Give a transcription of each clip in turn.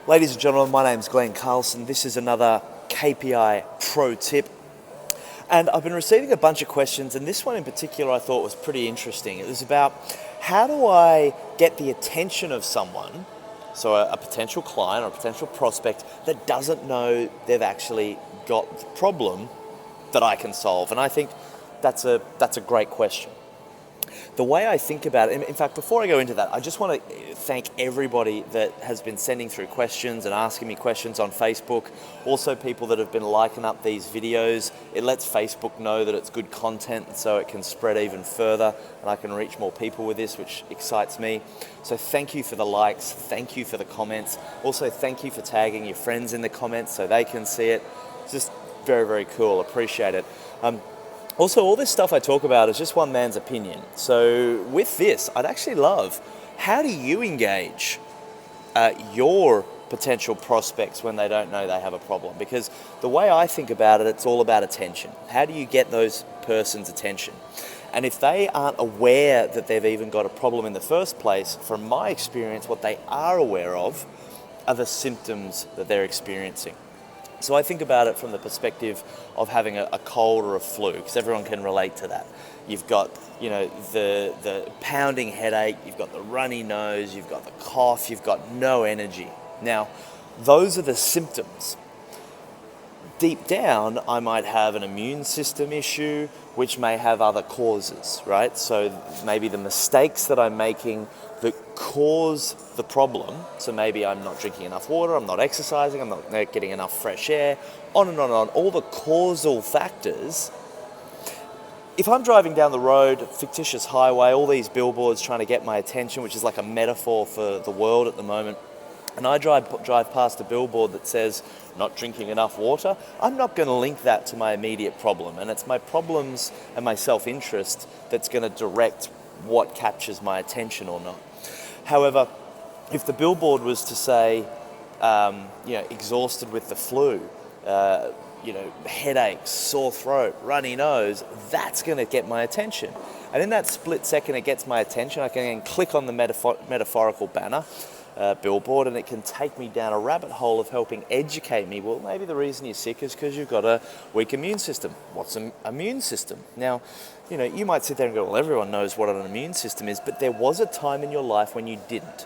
Ladies and gentlemen, my name's Glen Carlson. This is another KPI Pro Tip. And I've been receiving a bunch of questions, and this one in particular I thought was pretty interesting. It was about how do I get the attention of someone, so a potential client or a potential prospect that doesn't know they've actually got the problem that I can solve. And I think that's a great question. The way I think about it, in fact, before I go into that, I just want to thank everybody that has been sending through questions and asking me questions on Facebook. Also people that have been liking up these videos. It lets Facebook know that it's good content so it can spread even further and I can reach more people with this, which excites me. So thank you for the likes, thank you for the comments. Also thank you for tagging your friends in the comments so they can see it. It's just very, very cool, appreciate it. Also, all this stuff I talk about is just one man's opinion. So with this, I'd actually love, how do you engage your potential prospects when they don't know they have a problem? Because the way I think about it, it's all about attention. How do you get those person's attention? And if they aren't aware that they've even got a problem in the first place, from my experience, what they are aware of are the symptoms that they're experiencing. So I think about it from the perspective of having a cold or a flu, because everyone can relate to that. You've got, the pounding headache, you've got the runny nose, you've got the cough, you've got no energy. Now, those are the symptoms. Deep down, I might have an immune system issue, which may have other causes, right? So maybe the mistakes that I'm making that cause the problem. So maybe I'm not drinking enough water, I'm not exercising, I'm not getting enough fresh air, on and on and on. All the causal factors. If I'm driving down the road, fictitious highway, all these billboards trying to get my attention, which is like a metaphor for the world at the moment, and I drive past a billboard that says, not drinking enough water, I'm not going to link that to my immediate problem. And it's my problems and my self-interest that's going to direct what captures my attention or not. However, if the billboard was to say, exhausted with the flu, headaches, sore throat, runny nose, that's going to get my attention. And in that split second it gets my attention, I can then click on the metaphorical banner, billboard, and it can take me down a rabbit hole of helping educate me. Well, maybe the reason you're sick is because you've got a weak immune system. What's an immune system? Now, you might sit there and go, well, everyone knows what an immune system is, but there was a time in your life when you didn't.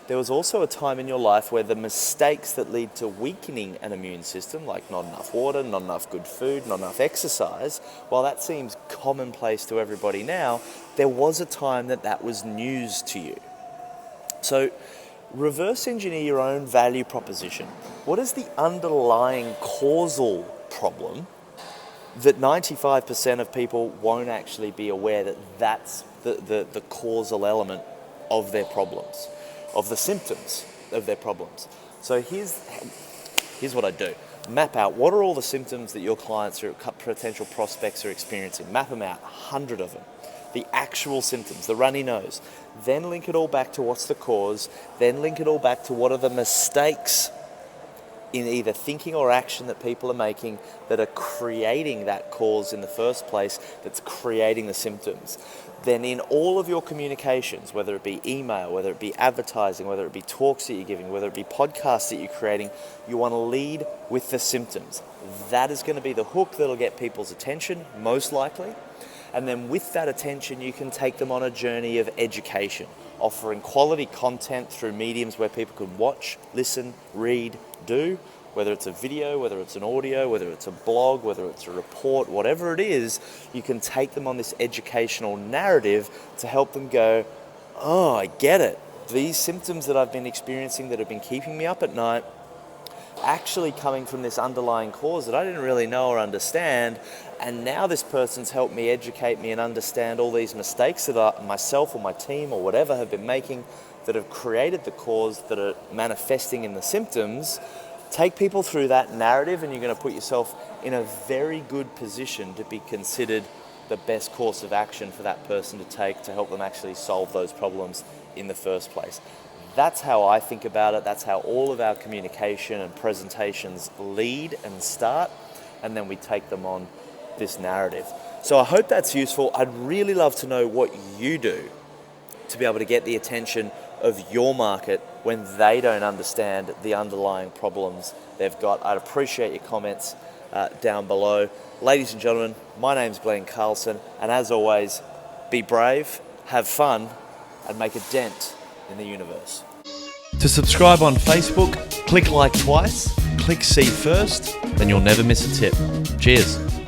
There was also a time in your life where the mistakes that lead to weakening an immune system, like not enough water, not enough good food, not enough exercise, while that seems commonplace to everybody now, there was a time that was news to you. So reverse engineer your own value proposition. What is the underlying causal problem that 95% of people won't actually be aware that that's the causal element of their problems, of the symptoms of their problems? So here's what I do. Map out what are all the symptoms that your clients or potential prospects are experiencing. Map them out, 100 of them. The actual symptoms, the runny nose. Then link it all back to what's the cause. Then link it all back to what are the mistakes in either thinking or action that people are making that are creating that cause in the first place, that's creating the symptoms. Then in all of your communications, whether it be email, whether it be advertising, whether it be talks that you're giving, whether it be podcasts that you're creating, you want to lead with the symptoms. That is going to be the hook that'll get people's attention, most likely. And then with that attention, you can take them on a journey of education, offering quality content through mediums where people can watch, listen, read, do, whether it's a video, whether it's an audio, whether it's a blog, whether it's a report, whatever it is, you can take them on this educational narrative to help them go, oh, I get it. These symptoms that I've been experiencing that have been keeping me up at night, actually coming from this underlying cause that I didn't really know or understand, and now this person's helped me educate me and understand all these mistakes that myself or my team or whatever have been making that have created the cause that are manifesting in the symptoms. Take people through that narrative and you're going to put yourself in a very good position to be considered the best course of action for that person to take to help them actually solve those problems in the first place. That's how I think about it. That's how all of our communication and presentations lead and start, and then we take them on this narrative. So I hope that's useful. I'd really love to know what you do to be able to get the attention of your market when they don't understand the underlying problems they've got. I'd appreciate your comments down below. Ladies and gentlemen, my name's Glen Carlson, and as always, be brave, have fun, and make a dent in the universe. To subscribe on Facebook, click like twice, click see first, then you'll never miss a tip. Cheers.